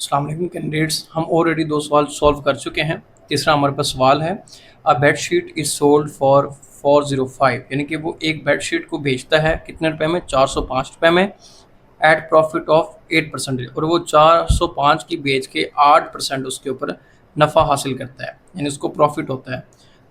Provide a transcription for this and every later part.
अस्सलाम वालेकुम कैंडिडेट्स। हम ऑलरेडी 2 सवाल सॉल्व कर चुके हैं। तीसरा हमारे पास सवाल है, अ बेडशीट इज़ सोल्ड फॉर 405, यानी कि वो एक बेडशीट को बेचता है कितने रुपए में, 405 रुपए में, एट प्रॉफिट ऑफ 8%, और वो 405 की बेच के 8% उसके ऊपर नफ़ा हासिल करता है, यानी उसको प्रॉफिट होता है।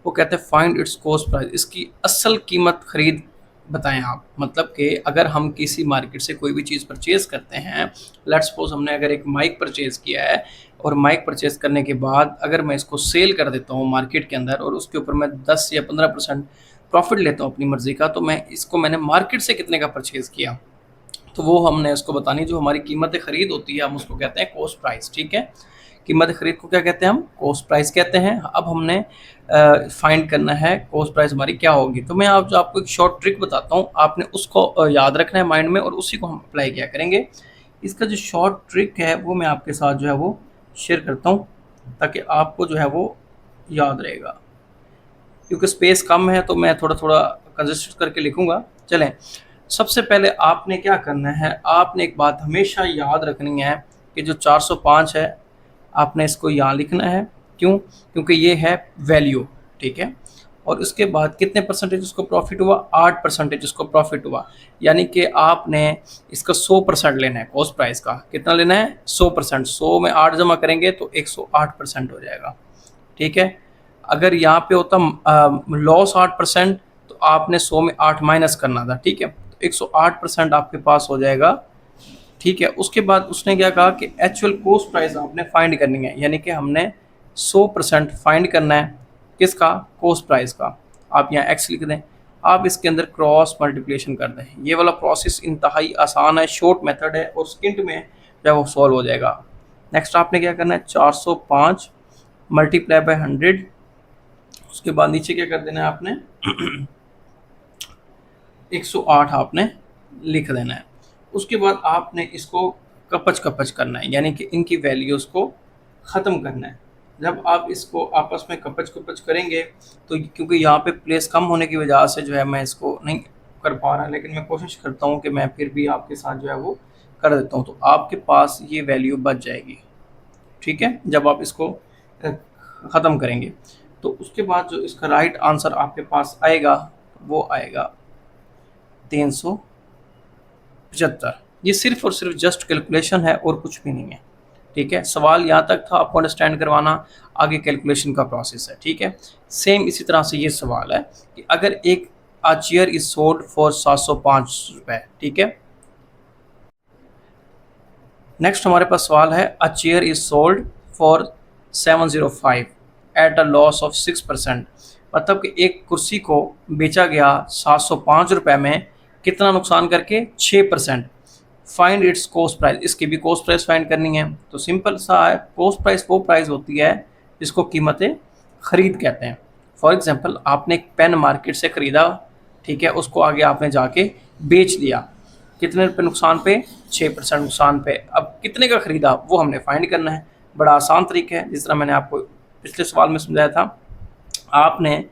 वो कहते हैं फाइंड इट्स कॉस्ट प्राइस, इसकी असल कीमत खरीद बताएं आप। मतलब कि अगर हम किसी मार्केट से कोई भी चीज़ परचेज़ करते हैं, लेट्स सपोज हमने अगर एक माइक परचेज़ किया है, और माइक परचेज़ करने के बाद अगर मैं इसको सेल कर देता हूँ मार्केट के अंदर और उसके ऊपर मैं 10 या 15% प्रॉफिट लेता हूँ अपनी मर्ज़ी का, तो मैंने मार्केट से कितने का परचेज़ किया, तो वो हमने उसको बतानी। जो हमारी कीमत खरीद होती है हम उसको कहते हैं कॉस्ट प्राइस। ठीक है, कीमत खरीद को क्या कहते हैं, हम कॉस्ट प्राइस कहते हैं। अब हमने फाइंड करना है कॉस्ट प्राइस हमारी क्या होगी। तो मैं आपको एक शॉर्ट ट्रिक बताता हूँ, आपने उसको याद रखना है माइंड में, और उसी को हम अप्लाई किया करेंगे। इसका जो शॉर्ट ट्रिक है वो मैं आपके साथ जो है वो शेयर करता हूँ, ताकि आपको जो है वो याद रहेगा। क्योंकि स्पेस कम है तो मैं थोड़ा थोड़ा कंजस्ट करके लिखूंगा। चलें, सबसे पहले आपने क्या करना है, आपने एक बात हमेशा याद रखनी है कि जो 405 है, आपने इसको यहाँ लिखना है। क्यों? क्योंकि ये है वैल्यू। ठीक है, और उसके बाद कितने परसेंटेज उसको प्रॉफिट हुआ, 8% उसको प्रॉफिट हुआ। यानी कि आपने इसका 100% लेना है। कॉस्ट प्राइस का कितना लेना है, 100%। 100 में 8 जमा करेंगे तो 108% हो जाएगा। ठीक है, अगर यहाँ पे होता लॉस 8%, तो आपने 100 में 8 माइनस करना था। ठीक है, तो 108% आपके पास हो जाएगा। ठीक है, उसके बाद उसने क्या कहा कि एक्चुअल कॉस्ट प्राइस आपने फाइंड करनी है, यानी कि हमने 100% फाइंड करना है किसका, कॉस्ट प्राइस का। आप यहाँ एक्स लिख दें, आप इसके अंदर क्रॉस मल्टीप्लिकेशन कर दें। ये वाला प्रोसेस इंतहाई आसान है, शॉर्ट मेथड है, और सेकंड में जो है वो सॉल्व हो जाएगा। नेक्स्ट आपने क्या करना है, 405 मल्टीप्लाई बाय 100, उसके बाद नीचे क्या कर देना है आपने 108 आपने लिख देना है। उसके बाद आपने इसको कपच कपच करना है, यानी कि इनकी वैल्यूज़ को ख़त्म करना है। जब आप इसको आपस में कपच कपच करेंगे, तो क्योंकि यहाँ पे प्लेस कम होने की वजह से जो है मैं इसको नहीं कर पा रहा, लेकिन मैं कोशिश करता हूँ कि मैं फिर भी आपके साथ जो है वो कर देता हूँ, तो आपके पास ये वैल्यू बच जाएगी। ठीक है, जब आप इसको ख़त्म करेंगे, तो उसके बाद जो इसका राइट आंसर आपके पास आएगा वो आएगा 375। ये सिर्फ और सिर्फ जस्ट कैलकुलेशन है और कुछ भी नहीं है। ठीक है, सवाल यहाँ तक था, आपको अंडरस्टैंड करवाना, आगे कैलकुलेशन का प्रोसेस है। ठीक है, सेम इसी तरह से ये सवाल है कि अगर एक a chair is sold for 705 रुपये। ठीक है, नेक्स्ट हमारे पास सवाल है, a chair is sold for 705 at a loss of 6%। मतलब कि एक कुर्सी को बेचा गया 705 रुपये में, कितना नुकसान करके, 6%। फाइंड इट्स कॉस्ट प्राइस, इसकी भी कॉस्ट प्राइस फाइंड करनी है। तो सिंपल सा है, कॉस्ट प्राइस वो प्राइस होती है जिसको कीमतें खरीद कहते हैं। फॉर एग्जांपल आपने एक पेन मार्केट से ख़रीदा, ठीक है, उसको आगे आपने जाके बेच दिया, कितने रुपये नुकसान पे, 6% नुकसान पे। अब कितने का ख़रीदा वो हमने फाइंड करना है। बड़ा आसान तरीका है, जिस तरह मैंने आपको पिछले सवाल में समझाया था। आपने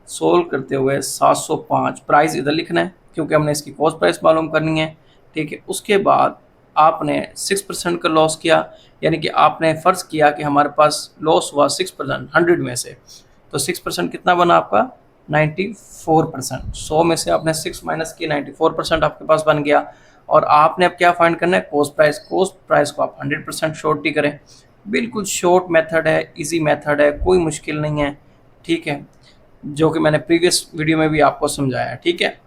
सोल्व करते हुए 705 प्राइस इधर लिखना है, क्योंकि हमने इसकी कॉस्ट प्राइस मालूम करनी है। ठीक है, उसके बाद आपने 6% का लॉस किया, यानी कि आपने फ़र्ज़ किया कि हमारे पास लॉस हुआ 6% 100 में से, तो 6% कितना बना आपका, 94%। 100 में से आपने 6 माइनस किया, 94% आपके पास बन गया। और आपने अब क्या फाइंड करना है, कॉस्ट प्राइस। कॉस्ट प्राइस को आप 100% शॉर्ट ही करें। बिल्कुल शॉर्ट मेथड है, इजी मेथड है, कोई मुश्किल नहीं है। ठीक है, जो कि मैंने प्रीवियस वीडियो में भी आपको समझाया है। ठीक है,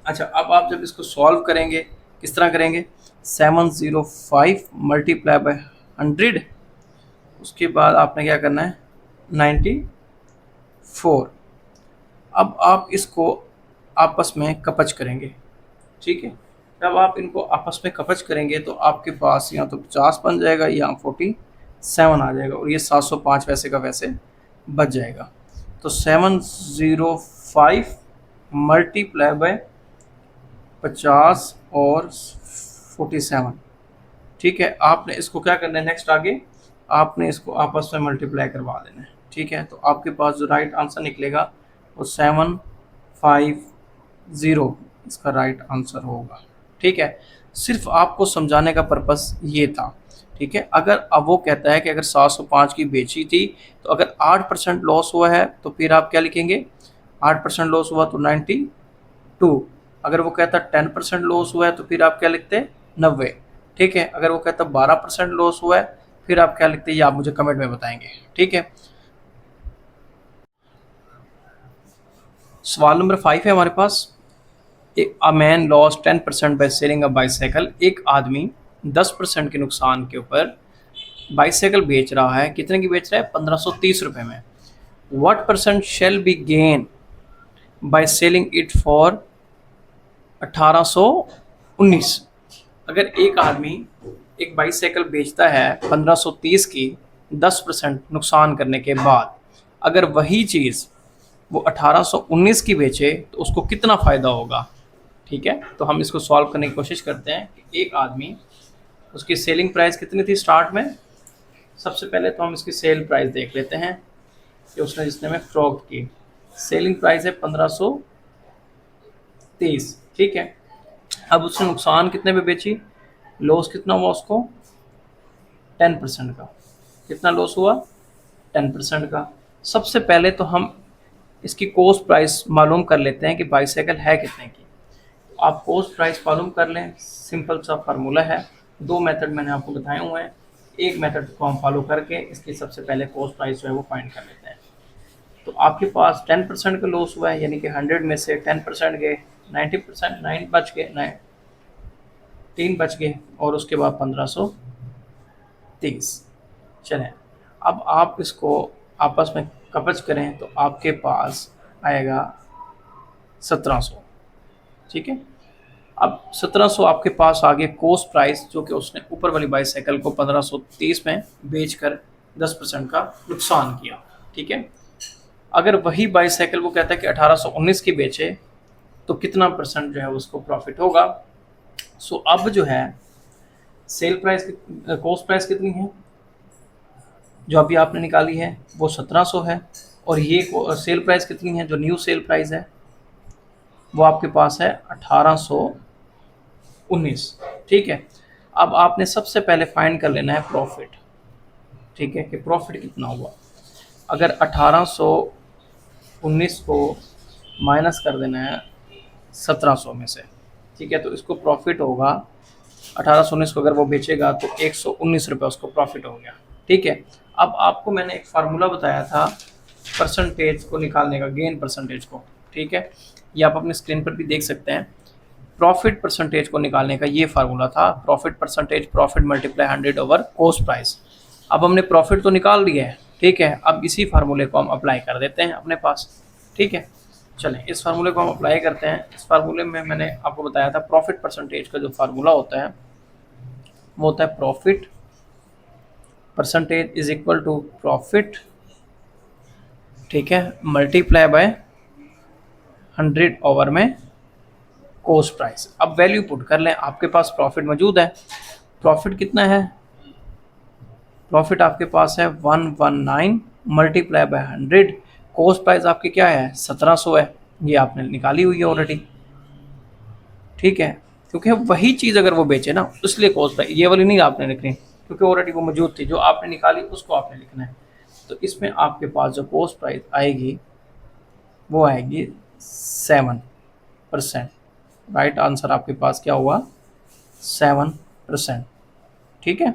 अच्छा, अब आप जब इसको सॉल्व करेंगे, किस तरह करेंगे, 705 मल्टीप्लाई बाय 100, उसके बाद आपने क्या करना है, 94। अब आप इसको आपस में कपच करेंगे। ठीक है, जब आप इनको आपस में कपच करेंगे तो आपके पास यहाँ तो 50 बन जाएगा, यहाँ 47 आ जाएगा, और ये 705 वैसे का वैसे बच जाएगा। तो 705 मल्टीप्लाई बाय 50 और 47। ठीक है, आपने इसको क्या करना है, नेक्स्ट आगे आपने इसको आपस में मल्टीप्लाई करवा देना है। ठीक है, तो आपके पास जो राइट आंसर निकलेगा वो 750 इसका राइट आंसर होगा। ठीक है, सिर्फ आपको समझाने का पर्पस ये था। ठीक है, अगर अब वो कहता है कि अगर 705 की बेची थी तो अगर 8% लॉस हुआ है तो फिर आप क्या लिखेंगे, 8% लॉस हुआ तो 92। अगर वो कहता 10% लॉस हुआ है तो फिर आप क्या लिखते, 90। ठीक है, अगर वो कहता 12% लॉस हुआ है फिर आप क्या लिखते, ये आप मुझे कमेंट में बताएंगे। ठीक है, सवाल नंबर 5 है हमारे पास। A man loss 10% by selling a bicycle. एक आदमी 10% के नुकसान के ऊपर बाईसाइकिल बेच रहा है। कितने की बेच रहा है, 1530 रुपए में। What percent shall be gain by selling it for 1819। अगर एक आदमी एक बाईसाइकिल बेचता है 1530 की 10% नुकसान करने के बाद, अगर वही चीज़ वो 1819 की बेचे तो उसको कितना फ़ायदा होगा। ठीक है, तो हम इसको सॉल्व करने की कोशिश करते हैं कि एक आदमी, उसकी सेलिंग प्राइस कितनी थी स्टार्ट में। सबसे पहले तो हम इसकी सेल प्राइस देख लेते हैं कि उसने जिसने में फ्रॉक की सेलिंग प्राइस है 1530। ठीक है, अब उसने नुकसान कितने में बेची, लॉस कितना हुआ उसको, 10% का। कितना लॉस हुआ, 10% का। सबसे पहले तो हम इसकी कॉस्ट प्राइस मालूम कर लेते हैं कि बाईसाइकिल है कितने की। आप कॉस्ट प्राइस मालूम कर लें, सिंपल सा फार्मूला है। दो मेथड मैंने आपको बताए हुए हैं, एक मेथड को हम फॉलो करके इसकी सबसे पहले कॉस्ट प्राइस जो है वो फाइंड कर लेते हैं। तो आपके पास 10% का लॉस हुआ है, यानी कि 100 में से 10% गए 90%, 9 बच गए, 3 बच गए और उसके बाद 1530। चलें, अब आप इसको आपस में कपच करें तो आपके पास आएगा 1700। ठीक है, अब 1700 आपके पास आ गए कॉस्ट प्राइस, जो कि उसने ऊपर वाली बाईसाइकिल को 1530 में बेचकर 10% का नुकसान किया। ठीक है, अगर वही बाईसाइकिल वो कहता है कि 1819 की बेचे तो कितना परसेंट जो है उसको प्रॉफिट होगा। सो अब जो है सेल प्राइस, कॉस्ट प्राइस कितनी है जो अभी आपने निकाली है, वो 1700 है। और ये सेल प्राइस कितनी है, जो न्यू सेल प्राइस है, वो आपके पास है 1819। ठीक है, अब आपने सबसे पहले फाइंड कर लेना है प्रॉफिट। ठीक है, कि प्रॉफिट कितना हुआ। अगर 1819 को माइनस कर देना है 1700 में से, ठीक है, तो इसको प्रॉफिट होगा 1819 को अगर वो बेचेगा तो 119 रुपये उसको प्रॉफिट हो गया। ठीक है, अब आपको मैंने एक फार्मूला बताया था परसेंटेज को निकालने का, गेन परसेंटेज को। ठीक है, ये आप अपने स्क्रीन पर भी देख सकते हैं। प्रॉफिट परसेंटेज को निकालने का ये फार्मूला था, profit percentage, profit multiply 100 over cost price. अब हमने प्रॉफिट तो निकाल लिया है। ठीक है, अब इसी फार्मूले को हम अप्लाई कर देते हैं अपने पास। ठीक है, चलें इस फार्मूले को हम अप्लाई करते हैं। इस फार्मूले में मैंने आपको बताया था प्रॉफिट परसेंटेज का जो फार्मूला होता है वो होता है profit percentage is equal to profit, ठीक है, मल्टीप्लाई बाय 100 ओवर में कॉस्ट प्राइस। अब वैल्यू पुट कर लें, आपके पास प्रॉफिट मौजूद है। प्रॉफिट कितना है, प्रॉफिट आपके पास है 119 मल्टीप्लाई बाय 100। कॉस्ट प्राइस आपकी क्या है, 1700 है, ये आपने निकाली हुई है ऑलरेडी। ठीक है, क्योंकि वही चीज़ अगर वो बेचे ना, इसलिए कॉस्ट प्राइस ये वाली नहीं आपने लिखनी, क्योंकि ऑलरेडी वो मौजूद थी। जो आपने निकाली उसको आपने लिखना है। तो इसमें आपके पास जो कॉस्ट प्राइस आएगी वो आएगी 7%। राइट आंसर आपके पास क्या हुआ, 7%। ठीक है,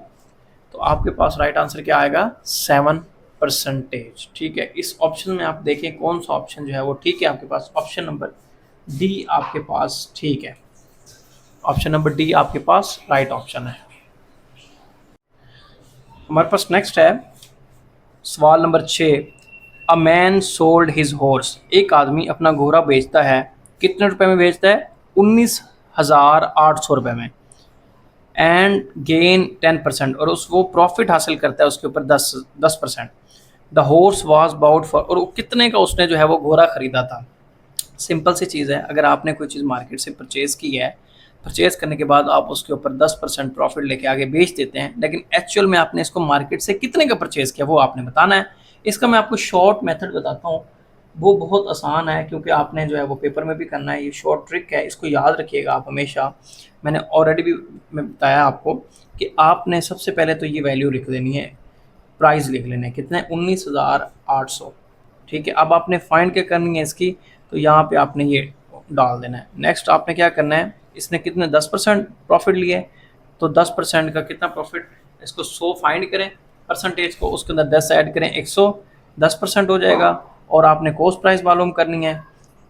तो आपके पास राइट आंसर क्या आएगा, 7%। ठीक है, इस ऑप्शन में आप देखें कौन सा ऑप्शन जो है वो ठीक है आपके पास। ऑप्शन नंबर डी आपके पास ठीक है, ऑप्शन नंबर डी आपके पास राइट ऑप्शन है। हमारे पास नेक्स्ट है सवाल number 6। A man sold his horse. एक आदमी अपना घोड़ा बेचता है। कितने रुपए में बेचता है, 19,800 रुपये में। एंड गेन 10%, और वो प्रॉफिट हासिल करता है उसके ऊपर 10%। The horse was bought for, और वो कितने का उसने जो है वो घोड़ा खरीदा था। सिंपल सी चीज़ है, अगर आपने कोई चीज़ मार्केट से परचेज़ की है, परचेज़ करने के बाद आप उसके ऊपर 10% प्रॉफिट लेके आगे बेच देते हैं, लेकिन एक्चुअल में आपने इसको मार्केट से कितने का परचेज़ किया वो आपने बताना है। इसका मैं आपको शॉर्ट मेथड बताता हूँ। वो बहुत आसान है, क्योंकि आपने जो है वो पेपर में भी करना है। ये शॉर्ट ट्रिक है, इसको याद रखिएगा आप हमेशा। मैंने ऑलरेडी भी मैं बताया आपको कि आपने सबसे पहले तो ये वैल्यू लिख देनी है, प्राइस लिख लेना है, कितने 19,800। ठीक है, अब आपने फाइंड क्या करनी है इसकी, तो यहाँ पे आपने ये डाल देना है। नेक्स्ट आपने क्या करना है, इसने कितने 10% प्रॉफिट लिए, तो 10% का कितना प्रॉफिट, इसको 100 फाइंड करें, परसेंटेज को उसके अंदर 10 ऐड करें, 110% हो जाएगा। और आपने कॉस्ट प्राइस मालूम करनी है,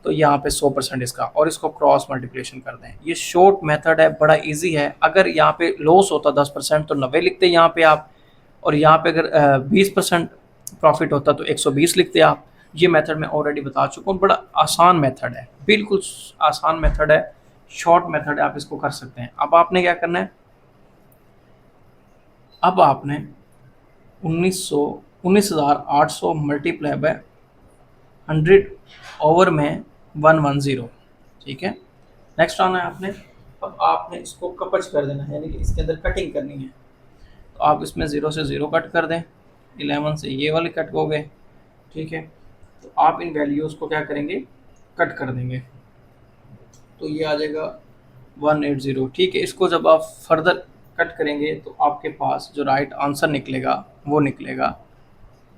तो यहाँ पे 100% इसका, और इसको क्रॉस मल्टीप्लिकेशन कर दें। ये शॉर्ट मेथड है, बड़ा इजी है। अगर यहाँ पे लॉस होता 10% तो 90 लिखते यहाँ पे आप, और यहाँ पे अगर 20% प्रॉफिट होता तो 120 लिखते आप। ये मेथड मैं ऑलरेडी बता चुका हूँ, बड़ा आसान मेथड है, बिल्कुल आसान मेथड है, शॉर्ट मेथड है, आप इसको कर सकते हैं। अब आपने क्या करना है, अब आपने 19,800 मल्टीप्लाई बाय 100 ओवर में 110। ठीक है, नेक्स्ट आना है आपने, अब आपने इसको कपच कर देना है, यानी कि इसके अंदर कटिंग करनी है। तो आप इसमें 0 से 0 कट कर दें, 11 से ये वाले कट हो गए। ठीक है, तो आप इन वैल्यूज़ को क्या करेंगे, कट कर देंगे, तो ये आ जाएगा 180। ठीक है, इसको जब आप फर्दर कट करेंगे तो आपके पास जो राइट आंसर निकलेगा वो निकलेगा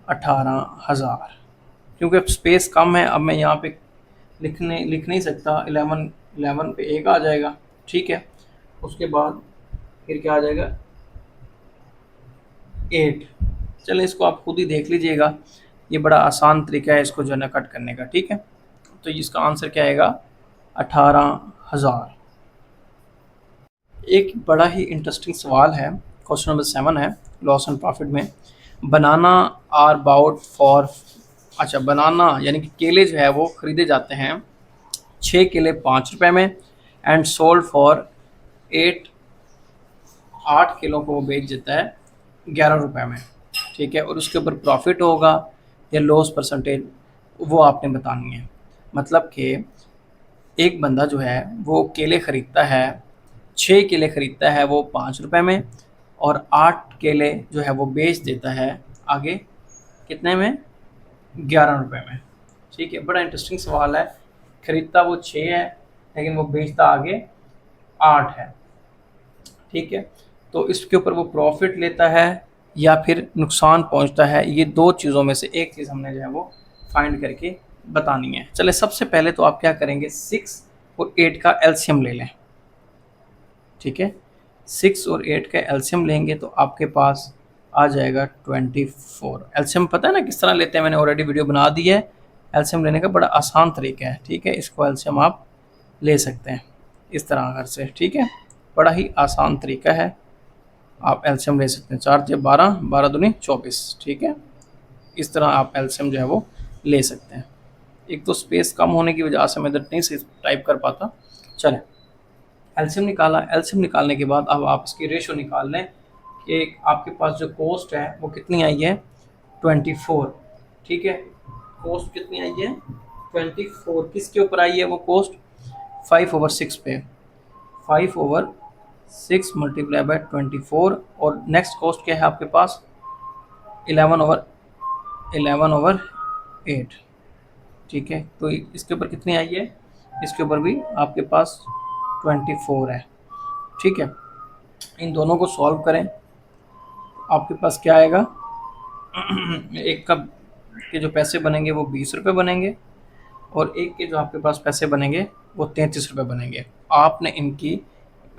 18,000। क्योंकि अब स्पेस कम है, अब मैं यहाँ पे लिख नहीं सकता, 11 पे एक आ जाएगा। ठीक है, उसके बाद फिर क्या आ जाएगा 8। चलिए इसको आप खुद ही देख लीजिएगा, ये बड़ा आसान तरीका है इसको जो है ना कट करने का। ठीक है, तो इसका आंसर क्या आएगा 18,000। एक बड़ा ही इंटरेस्टिंग सवाल है, क्वेश्चन नंबर 7 है लॉस एंड प्रॉफिट में। बनाना आर बाउट फॉर, अच्छा बनाना यानी कि केले जो है वो खरीदे जाते हैं 6 केले 5 रुपए में, एंड सोल्ड फॉर 8 किलो को वो बेच देता है 11 रुपए में। ठीक है, और उसके ऊपर प्रॉफिट होगा या लॉस परसेंटेज वो आपने बतानी है। मतलब कि एक बंदा जो है वो केले खरीदता है, 6 केले खरीदता है वो 5 रुपए में, और 8 केले जो है वो बेच देता है आगे कितने में, 11 रुपए में। ठीक है, बड़ा इंटरेस्टिंग सवाल है। खरीदता वो 6 है लेकिन वो बेचता आगे 8 है। ठीक है, तो इसके ऊपर वो प्रॉफिट लेता है या फिर नुकसान पहुंचता है, ये दो चीज़ों में से एक चीज़ हमने जो है वो फाइंड करके बतानी है। चले सबसे पहले तो आप क्या करेंगे, 6 और 8 का एलसीएम ले लें। ठीक है, 6 और 8 का एलसीएम लेंगे तो आपके पास आ जाएगा 24। एलसीएम पता है ना किस तरह लेते हैं, मैंने ऑलरेडी वीडियो बना दी है। एलसीएम लेने का बड़ा आसान तरीका है। ठीक है, इसको एलसीएम आप ले सकते हैं इस तरह घर से। ठीक है, बड़ा ही आसान तरीका है, आप एलसीएम ले सकते हैं। 4 से 12, 12 दूनी 24। ठीक है, इस तरह आप एलसीएम जो है वो ले सकते हैं। एक तो स्पेस कम होने की वजह से मैं इधर नहीं से टाइप कर पाता। चलें, एलसीएम निकाला। एलसीएम निकालने के बाद अब आप इसकी रेशो निकाल लें कि आपके पास जो कॉस्ट है वो कितनी आई है, 24। ठीक है, कॉस्ट कितनी आई है 24, किसके ऊपर आई है वो कॉस्ट, 5/6 पे, 5/6 मल्टीप्लाई बाय 24। और नेक्स्ट कॉस्ट क्या है आपके पास, 11/8। ठीक है, तो इसके ऊपर कितनी आई है, इसके ऊपर भी आपके पास 24 है। ठीक है, इन दोनों को सॉल्व करें, आपके पास क्या आएगा एक कप के जो पैसे बनेंगे वो 20 रुपये बनेंगे, और एक के जो आपके पास पैसे बनेंगे वो 33 रुपये बनेंगे। आपने इनकी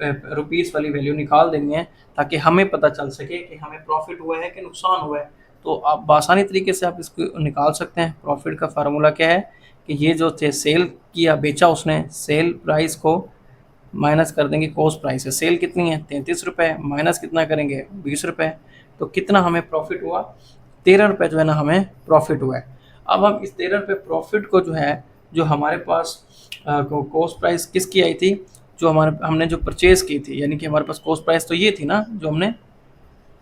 रुपीज़ वाली वैल्यू निकाल देनी है ताकि हमें पता चल सके कि हमें प्रॉफिट हुआ है कि नुकसान हुआ है। तो आप बआसानी तरीके से आप इसको निकाल सकते हैं। प्रॉफिट का फार्मूला क्या है कि ये जो थे सेल किया, बेचा उसने, सेल प्राइस को माइनस कर देंगे कॉस्ट प्राइस से। सेल कितनी है 33 रुपये, माइनस कितना करेंगे 20 रुपये, तो कितना हमें प्रॉफिट हुआ, 13 रुपये जो है ना हमें प्रॉफिट हुआ है। अब हम इस 13 रुपये प्रॉफिट को जो है, जो हमारे पास कॉस्ट प्राइस किसकी आई थी, जो हमने जो परचेज़ की थी, यानी कि हमारे पास कॉस्ट प्राइस तो ये थी ना जो हमने,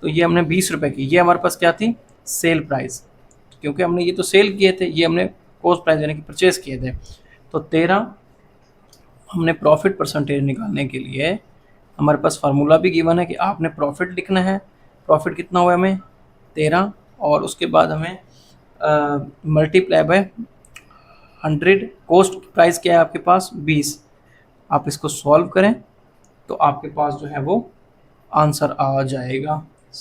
तो ये हमने 20 रुपये की, ये हमारे पास क्या थी सेल प्राइस, क्योंकि हमने ये तो सेल किए थे, ये हमने कॉस्ट प्राइस यानी कि परचेज़ किए थे। तो 13 हमने प्रॉफिट परसेंटेज निकालने के लिए हमारे पास फार्मूला भी गिवन है कि आपने प्रॉफिट लिखना है। प्रॉफिट कितना हुआ हमें 13, और उसके बाद हमें मल्टीप्लाई बाय 100, कॉस्ट प्राइस क्या है आपके पास 20। आप इसको सॉल्व करें तो आपके पास जो है वो आंसर आ जाएगा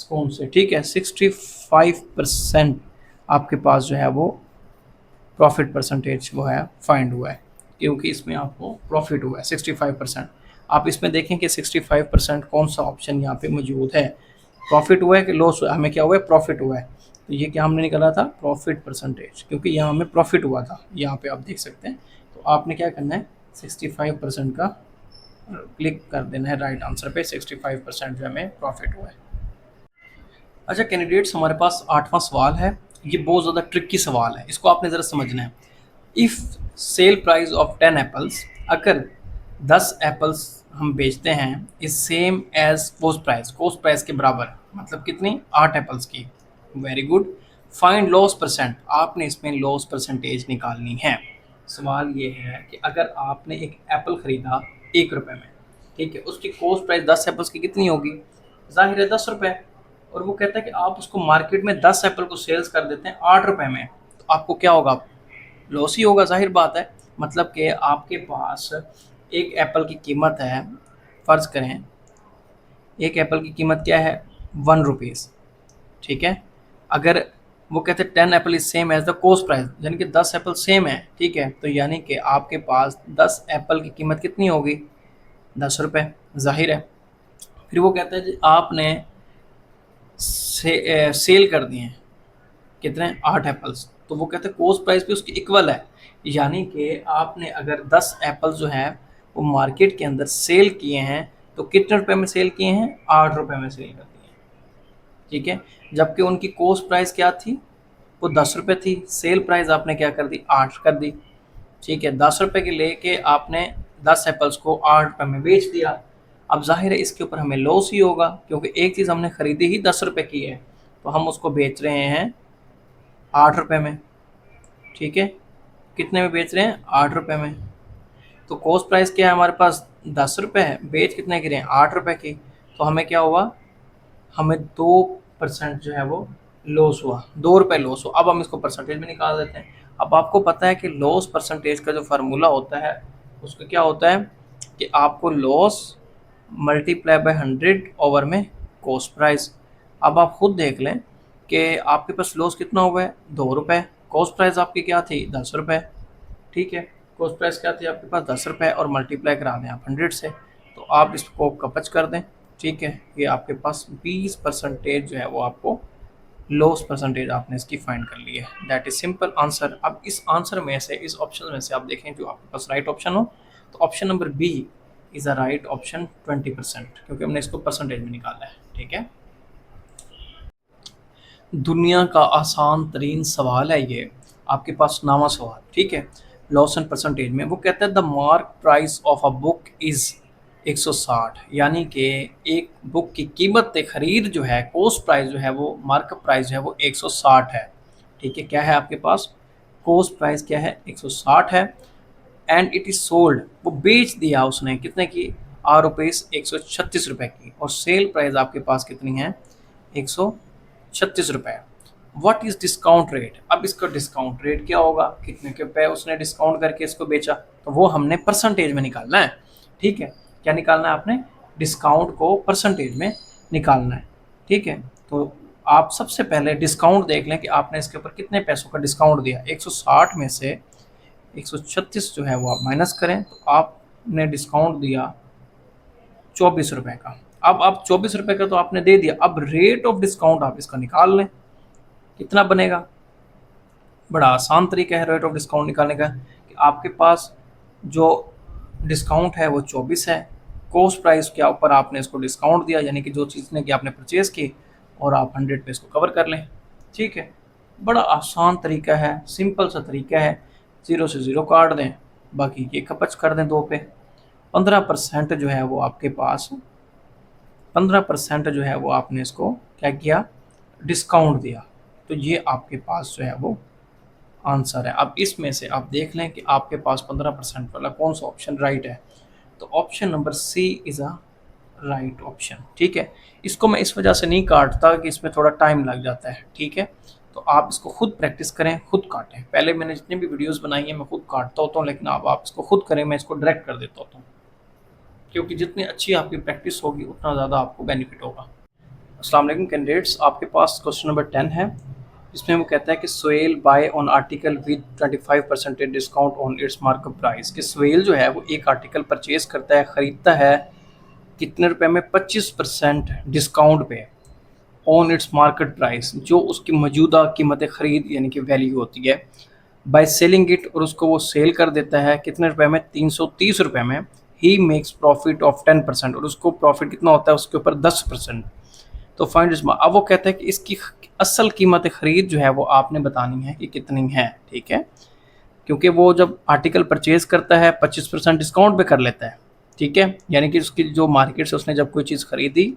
कौन से, ठीक है, 65% आपके पास जो है वो प्रॉफिट परसेंटेज वो है फाइंड हुआ है, क्योंकि इसमें आपको प्रॉफिट हुआ है 65%। आप इसमें देखें कि 65% कौन सा ऑप्शन यहाँ पे मौजूद है, प्रॉफिट हुआ है कि लॉस हुआ है। हमें क्या हुआ है, प्रॉफिट हुआ है। तो ये क्या हमने निकाला था, प्रॉफिट परसेंटेज, क्योंकि यहाँ हमें प्रॉफिट हुआ था, यहाँ पे आप देख सकते हैं। तो आपने क्या करना है, 65% का क्लिक कर देना है राइट आंसर पे, 65% जो हमें प्रॉफिट हुआ है। अच्छा कैंडिडेट्स, हमारे पास 8वां सवाल है। ये बहुत ज़्यादा ट्रिकी सवाल है, इसको आपने ज़रा समझना है। If sell price of 10 apples, अगर 10 एप्पल्स हम बेचते हैं is same as cost price के बराबर, मतलब कितनी, 8 एप्पल्स की। Very good. Find loss percent, आपने इसमें लॉस परसेंटेज निकालनी है। सवाल ये है कि अगर आपने एक एप्पल ख़रीदा 1 रुपये में, ठीक है, उसकी कॉस्ट प्राइस 10 एप्पल्स की कितनी होगी, जाहिर है 10 रुपये। और वो कहता है कि आप उसको मार्केट में 10 एप्पल को सेल्स कर देते हैं 8 रुपये में, तो आपको क्या होगा, लॉस ही होगा, जाहिर बात है। मतलब कि आपके पास एक एप्पल की कीमत है, फ़र्ज़ करें एक एप्पल की कीमत क्या है, 1 रुपीज़, ठीक है। अगर वो कहते हैं 10 apple is same as the cost price, यानी कि 10 एप्पल सेम है, ठीक है, तो यानी कि आपके पास 10 एप्पल की कीमत कितनी होगी, 10 रुपये, जाहिर है। फिर वो कहता है जी आपने सेल कर दिए हैं कितने, 8 एप्पल्स, तो वो कहते हैं कॉस्ट प्राइस भी उसकी इक्वल है, यानी कि आपने अगर 10 एप्पल जो है वो मार्केट के अंदर सेल किए हैं, तो कितने रुपए में सेल किए हैं, 8 रुपये में सेल कर दिए हैं, ठीक है। जबकि उनकी कॉस्ट प्राइस क्या थी, वो 10 रुपये थी, सेल प्राइस आपने क्या कर दी, 8 कर दी, ठीक है। 10 रुपये के लेके आपने 10 एप्पल्स को 8 रुपये में बेच दिया। अब जाहिर है इसके ऊपर हमें लॉस ही होगा, क्योंकि एक चीज़ हमने ख़रीदी ही 10 रुपये की है, तो हम उसको बेच रहे हैं 8 रुपये में, ठीक है। कितने में बेच रहे हैं, 8 रुपये में। तो कॉस्ट प्राइस क्या है हमारे पास, 10 रुपये है, बेच कितने की रहे हैं, 8 रुपये की। तो हमें क्या हुआ, हमें 2% जो है वो लॉस हुआ, 2 रुपये लॉस हुआ। अब हम इसको परसेंटेज में निकाल देते हैं। अब आपको पता है कि लॉस परसेंटेज का जो फार्मूला होता है उसका क्या होता है कि आपको लॉस मल्टीप्लाई बाय 100 ओवर में कॉस्ट प्राइस। अब आप खुद देख लें कि आपके पास लॉस कितना हुआ है, 2 रुपये, कॉस्ट प्राइस आपकी क्या थी, 10 रुपये, ठीक है। कॉस्ट प्राइस क्या थी आपके पास, 10 रुपये, और मल्टीप्लाई करा दें आप 100 से, तो आप इसको कपच कर दें, ठीक है। ये आपके पास 20% जो है वो आपको लॉस परसेंटेज आपने इसकी फाइंड कर ली है। That is simple answer. अब इस आंसर में से, इस ऑप्शन में से आप देखें जो आपके पास राइट ऑप्शन हो, तो option number B is a right option, 20%, क्योंकि हमने इसको परसेंटेज में निकाला है, ठीक है। दुनिया का आसान तरीन सवाल है ये, आपके पास 9वां सवाल, ठीक है, लॉस एंड परसेंटेज में। वो कहता है the mark price of a book is 160, यानी कि एक बुक की कीमत खरीद जो है, कॉस्ट प्राइस जो है वो, मार्कअप प्राइस जो है वो 160 है, ठीक है। क्या है आपके पास, कॉस्ट प्राइस क्या है, 160 है, एंड इट इज़ सोल्ड, वो बेच दिया उसने कितने की, रुपीज़ 136 रुपये की, और सेल प्राइस आपके पास कितनी है, 136 रुपये। व्हाट इज़ डिस्काउंट रेट, अब इसका डिस्काउंट रेट क्या होगा, कितने के रुपये उसने डिस्काउंट करके इसको बेचा, तो वो हमने परसेंटेज में निकालना है, ठीक है। क्या निकालना है आपने, डिस्काउंट को परसेंटेज में निकालना है, ठीक है। तो आप सबसे पहले डिस्काउंट देख लें कि आपने इसके ऊपर कितने पैसों का डिस्काउंट दिया, 160 में से 136 जो है वो आप माइनस करें, तो आपने डिस्काउंट दिया 24 रुपये का। अब आप 24 रुपये का तो आपने दे दिया, अब रेट ऑफ डिस्काउंट आप इसका निकाल लें, कितना बनेगा। बड़ा आसान तरीका है रेट ऑफ डिस्काउंट निकालने का, कि आपके पास जो डिस्काउंट है वो 24 है, कॉस्ट प्राइस के ऊपर आपने इसको डिस्काउंट दिया, यानी कि जो चीज़ ने कि आपने परचेज़ की, और आप 100 पे इसको कवर कर लें, ठीक है। बड़ा आसान तरीका है, सिंपल सा तरीका है, 0 से 0 काट दें, बाकी ये खपच कर दें 2 पे। 15% जो है वो आपके पास, 15% जो है वो आपने इसको क्या किया, डिस्काउंट दिया, तो ये आपके पास जो है वो आंसर है। अब इसमें से आप देख लें कि आपके पास 15% वाला कौन सा ऑप्शन राइट है, तो option number C is a right option, ठीक है। इसको मैं इस वजह से नहीं काटता कि इसमें थोड़ा टाइम लग जाता है, ठीक है। तो आप इसको खुद प्रैक्टिस करें, खुद काटें। पहले मैंने जितनी भी वीडियोस बनाई हैं मैं खुद काटता होता हूँ, लेकिन अब आप इसको खुद करें, मैं इसको डायरेक्ट कर देता होता हूँ, क्योंकि जितनी अच्छी आपकी प्रैक्टिस होगी उतना ज़्यादा आपको बेनिफिट होगा। अस्सलाम वालेकुम कैंडिडेट्स, आपके पास क्वेश्चन नंबर 10 है। इसमें वो कहता है कि स्वेल buy on article with 25% discount on its markup price. कि स्वेल जो है वो एक आर्टिकल परचेज करता है, ख़रीदता है कितने रुपए में, 25% डिस्काउंट पे ऑन इट्स मार्केट प्राइस, जो उसकी मौजूदा कीमत ख़रीद यानी कि वैल्यू होती है, बाय सेलिंग इट, और उसको वो सेल कर देता है कितने रुपए में, 330 रुपए में। ही मेक्स प्रॉफिट ऑफ 10%, और उसको प्रॉफिट कितना होता है उसके ऊपर 10%। तो फाइंड इट्स। अब वो कहता है कि इसकी असल कीमत ख़रीद जो है वो आपने बतानी है कि कितनी है, ठीक है, क्योंकि वो जब आर्टिकल परचेज करता है 25% डिस्काउंट पे कर लेता है, ठीक है, यानी कि उसकी जो मार्केट से उसने जब कोई चीज़ खरीदी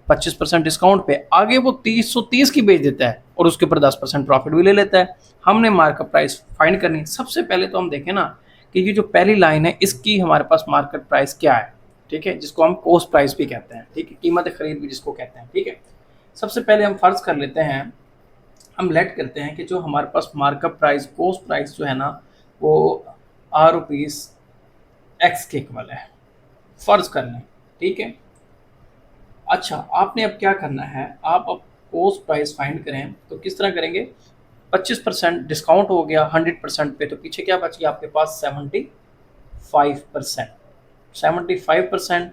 25% डिस्काउंट पे, आगे वो 330 की बेच देता है और उसके ऊपर 10% प्रॉफिट भी ले लेता है। हमने मार्केट प्राइस फाइंड करनी। सबसे पहले तो हम देखें ना कि ये जो पहली लाइन है इसकी हमारे पास मार्केट प्राइस क्या है, ठीक है, जिसको हम कॉस्ट प्राइस भी कहते हैं, ठीक है, कीमत खरीद भी जिसको कहते हैं, ठीक है। सबसे पहले हम फर्ज कर लेते हैं, हम लेट करते हैं कि जो हमारे पास मार्कअप प्राइस, कॉस्ट प्राइस जो है ना वो ₹, एक्स के इक्वल है, फर्ज कर लें, ठीक है। अच्छा, आपने अब क्या करना है, आप अब कॉस्ट प्राइस फाइंड करें तो किस तरह करेंगे, 25% डिस्काउंट हो गया 100% पे, तो पीछे क्या बच गया आपके पास, 75%। 75%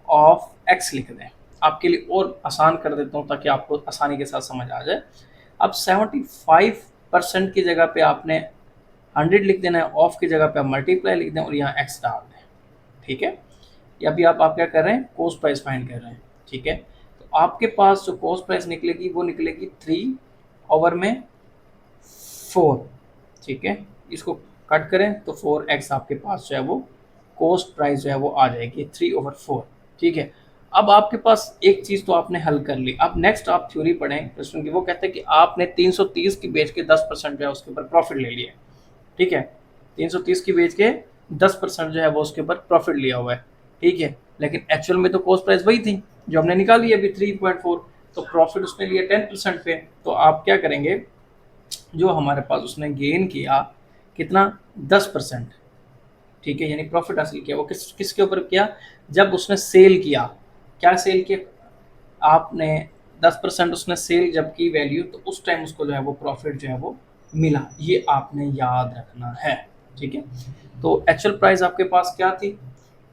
ऑफ एक्स लिख दें, आपके लिए और आसान कर देता हूँ ताकि आपको आसानी के साथ समझ आ जाए। अब 75% की जगह पे आपने 100 लिख देना है, ऑफ की जगह पे आप मल्टीप्लाई लिख दें और यहाँ एक्स डाल दें, ठीक है। या अभी आप क्या कर रहे हैं, कॉस्ट प्राइस फाइंड कर रहे हैं, ठीक है। तो आपके पास जो कॉस्ट प्राइस निकलेगी वो निकलेगी 3/4, ठीक है। इसको कट करें तो 4x आपके पास जो है वो कॉस्ट प्राइस जो है वो आ जाएगी 3/4, ठीक है। अब आपके पास एक चीज़ तो आपने हल कर ली। अब नेक्स्ट आप थ्योरी पढ़ें क्वेश्चन की, वो कहते हैं कि आपने 330 की बेच के 10% जो है उसके ऊपर प्रॉफिट ले लिया, ठीक है। 330 की बेच के 10% जो है वो उसके ऊपर प्रॉफिट लिया हुआ है, ठीक है, लेकिन एक्चुअल में तो कॉस्ट प्राइस वही थी जो हमने निकाली अभी 3.4, तो प्रॉफिट उसने लिया 10% पे। तो आप क्या करेंगे, जो हमारे पास उसने गेन किया कितना, 10%, ठीक है, यानी प्रॉफिट हासिल किया, वो किसके ऊपर किया, जब उसने सेल किया। क्या सेल किया आपने, 10% उसने सेल जब की वैल्यू, तो उस टाइम उसको जो है वो प्रॉफिट जो है वो मिला, ये आपने याद रखना है, ठीक है। तो एक्चुअल प्राइस आपके पास क्या थी,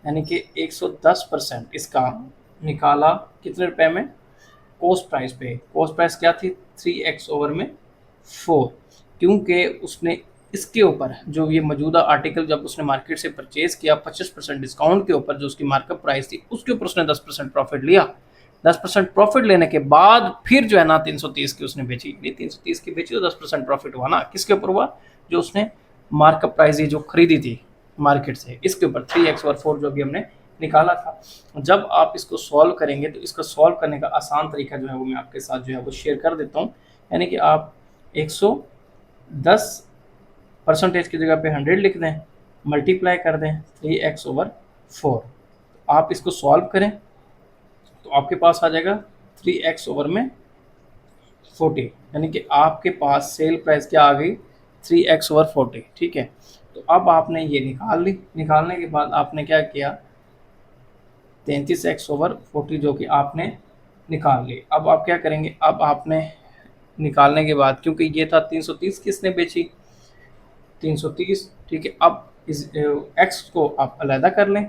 यानी कि 110% इसका निकाला कितने रुपए में, कॉस्ट प्राइस पे। कॉस्ट प्राइस क्या थी, 3x/4, क्योंकि उसने इसके ऊपर जो ये मौजूदा आर्टिकल जब उसने मार्केट से परचेज किया 25% डिस्काउंट के ऊपर, जो उसकी मार्कअप प्राइस थी उसके ऊपर उसने 10% प्रॉफिट लिया। 10% प्रॉफिट लेने के बाद फिर जो है ना 330 की उसने बेची, 330 की बेची तो 10% प्रॉफिट हुआ ना, किसके ऊपर हुआ, जो उसने मार्कअप प्राइस ये जो खरीदी थी मार्केट से, इसके ऊपर 3x/4 जो भी हमने निकाला था। जब आप इसको सॉल्व करेंगे तो इसको सॉल्व करने का आसान तरीका जो है वो मैं आपके साथ जो है वो शेयर कर देता हूँ। यानी कि आप 110% की जगह पे 100 लिख दें, मल्टीप्लाई कर दें 3x/4, आप इसको सॉल्व करें तो आपके पास आ जाएगा 3x/40, यानी कि आपके पास सेल प्राइस क्या आ गई, 3x/40, ठीक है। तो अब आपने ये निकाल ली, निकालने के बाद आपने क्या किया, 33x/40 जो कि आपने निकाल ली। अब आप क्या करेंगे, अब आपने निकालने के बाद, क्योंकि ये था 330 किसने बेची, 330, ठीक है। अब इस x को आप अलहदा कर लें,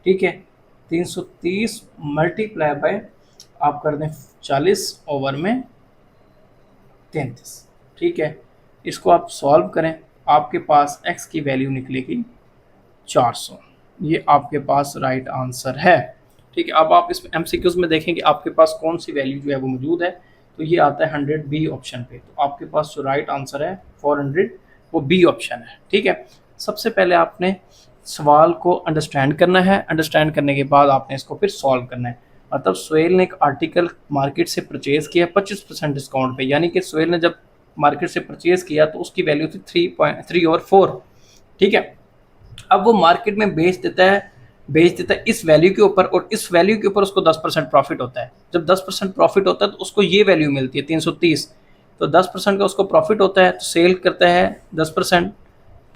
ठीक है, 330 मल्टीप्लाई बाय आप कर दें 40/33, ठीक है। इसको आप सॉल्व करें, आपके पास x की वैल्यू निकलेगी 400, ये आपके पास राइट आंसर है, ठीक है। अब आप इस MCQs में देखें कि आपके पास कौन सी वैल्यू जो है वो मौजूद है, तो ये आता है 100B ऑप्शन पे, तो आपके पास जो राइट आंसर है 400 वो B ऑप्शन है, ठीक है। सबसे पहले आपने सवाल को अंडरस्टैंड करना है, अंडरस्टैंड करने के बाद आपने इसको फिर सॉल्व करना है। मतलब सोहेल ने एक आर्टिकल मार्केट से परचेज़ किया 25% डिस्काउंट पे, यानी कि सोहेल ने जब मार्केट से परचेज़ किया तो उसकी वैल्यू थी 3/4, ठीक है। अब वो मार्केट में बेच देता है इस वैल्यू के ऊपर, और इस वैल्यू के ऊपर उसको 10% प्रॉफिट होता है। जब 10% प्रॉफिट होता है तो उसको ये वैल्यू मिलती है 330, तो 10% का उसको प्रॉफिट होता है, तो सेल करता है 10%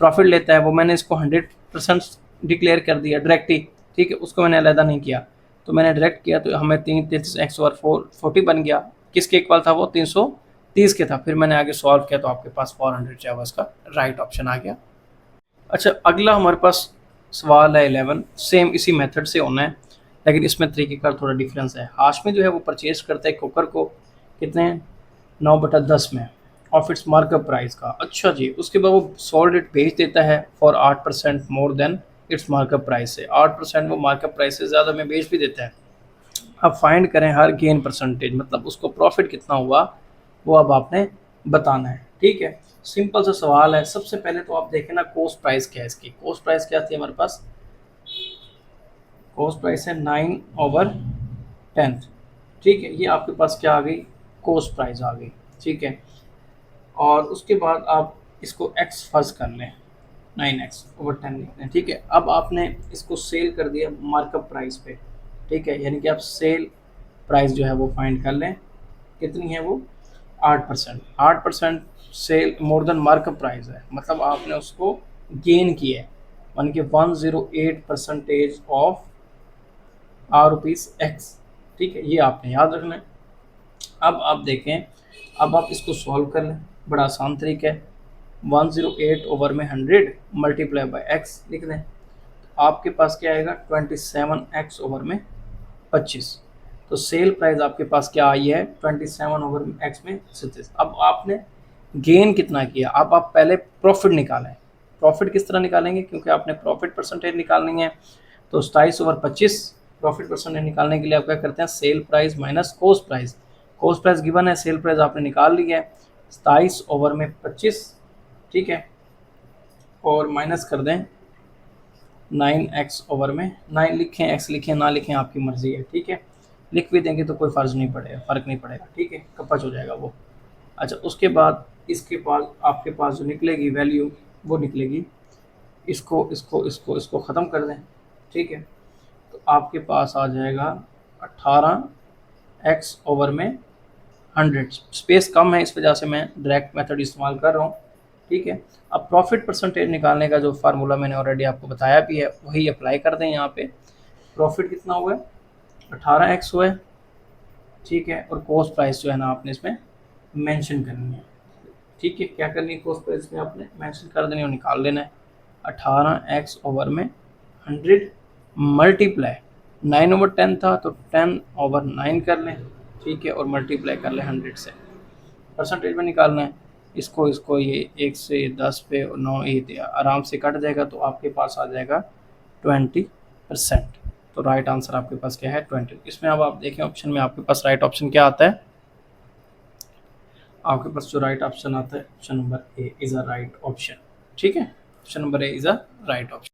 प्रॉफिट लेता है, वो मैंने इसको 100% डिक्लेयर कर दिया डायरेक्ट ही, ठीक है, उसको मैंने अलहदा नहीं किया। तो मैंने डायरेक्ट किया तो हमें 3 x/4 40 बन गया। किसके इक्वल था वो? 330 के था। फिर मैंने आगे सॉल्व किया तो आपके पास 400 जो है उसका राइट ऑप्शन आ गया। अच्छा, अगला हमारे पास सवाल है 11। सेम इसी मेथड से होना है, लेकिन इसमें तरीके का थोड़ा डिफरेंस है। हाशमी जो है वो परचेज करता है कुकर को कितने 9/10 में ऑफ इट्स मार्कअप प्राइस का। अच्छा जी, उसके बाद वो सोल्ड इट बेच देता है for 8% more than it's markup price से। 8% वो मार्कअप प्राइस से ज़्यादा में बेच भी देता है। अब फाइंड करें हर गेन परसेंटेज, मतलब उसको प्रॉफिट कितना हुआ वो अब आपने बताना है, ठीक है। सिंपल सा सवाल है। सबसे पहले तो आप देखें ना कॉस्ट प्राइस क्या है इसकी। कॉस्ट प्राइस क्या थी हमारे पास? कॉस्ट प्राइस है 9/10, ठीक है। ये आपके पास क्या आ गई? कॉस्ट प्राइस आ गई, ठीक है। और उसके बाद आप इसको एक्स फर्ज कर लें, 9x/10 लिख लें, ठीक है। अब आपने इसको सेल कर दिया मार्कअप प्राइस पे, ठीक है, यानी कि आप सेल प्राइस जो है वो फाइंड कर लें। कितनी है वो? 8%। 8% sell more than markup price है, मतलब आपने उसको गेन किया है, मान के 108% ऑफ R/X, ठीक है। ये आपने याद रखना है। अब आप देखें, अब आप इसको सॉल्व कर लें, बड़ा आसान तरीका है। 108 ओवर में 100 मल्टीप्लाई बाई एक्स लिख दें, तो आपके पास क्या आएगा? 27x ओवर में 25। तो सेल प्राइस आपके पास क्या आई है? 27 ओवर एक्स में 37। अब आपने गेन कितना किया? अब आप पहले प्रॉफिट निकालें। प्रॉफिट किस तरह निकालेंगे? क्योंकि आपने प्रॉफिट परसेंटेज निकालनी है, तो 27/25 प्रॉफिट परसेंटेज निकालने के लिए आप क्या करते हैं? Sale price minus cost price. Cost price given है, सेल प्राइस आपने निकाल लिया है 27 ओवर में 25, ठीक है, और माइनस कर दें 9x ओवर में। 9 लिखें, x लिखें, ना लिखें, आपकी मर्ज़ी है, ठीक है। लिख भी देंगे तो कोई फ़र्क नहीं पड़ेगा, ठीक है, कपच हो जाएगा वो। अच्छा, उसके बाद इसके पास आपके पास जो निकलेगी वैल्यू वो निकलेगी, इसको ख़त्म कर दें, ठीक है, तो आपके पास आ जाएगा 18x ओवर में 100। स्पेस कम है, इस वजह से मैं डायरेक्ट मेथड इस्तेमाल कर रहा हूँ, ठीक है। अब प्रॉफिट परसेंटेज निकालने का जो फार्मूला मैंने ऑलरेडी आपको बताया भी है वही अप्लाई कर दें यहाँ पे। प्रॉफिट कितना हुआ है? 18x हुआ है, ठीक है, और कॉस्ट प्राइस जो है ना आपने इसमें मेंशन करनी है, ठीक है। क्या करनी है? कॉस्ट प्राइस में आपने मेंशन कर देनी और निकाल लेना है। 18x ओवर में 100 मल्टीप्लाई 9/10 था तो 10/9 कर लें, ठीक है, और मल्टीप्लाई कर लें 100 से। परसेंटेज में निकालना है इसको, ये 1 से 10 पे 9 ये आराम से कट जाएगा, तो आपके पास आ जाएगा 20%। तो राइट आंसर आपके पास क्या है? 20। इसमें अब आप देखें ऑप्शन में आपके पास राइट ऑप्शन क्या आता है? आपके पास जो राइट ऑप्शन आता है option number A is a right option, ठीक है। Option number A is a right option.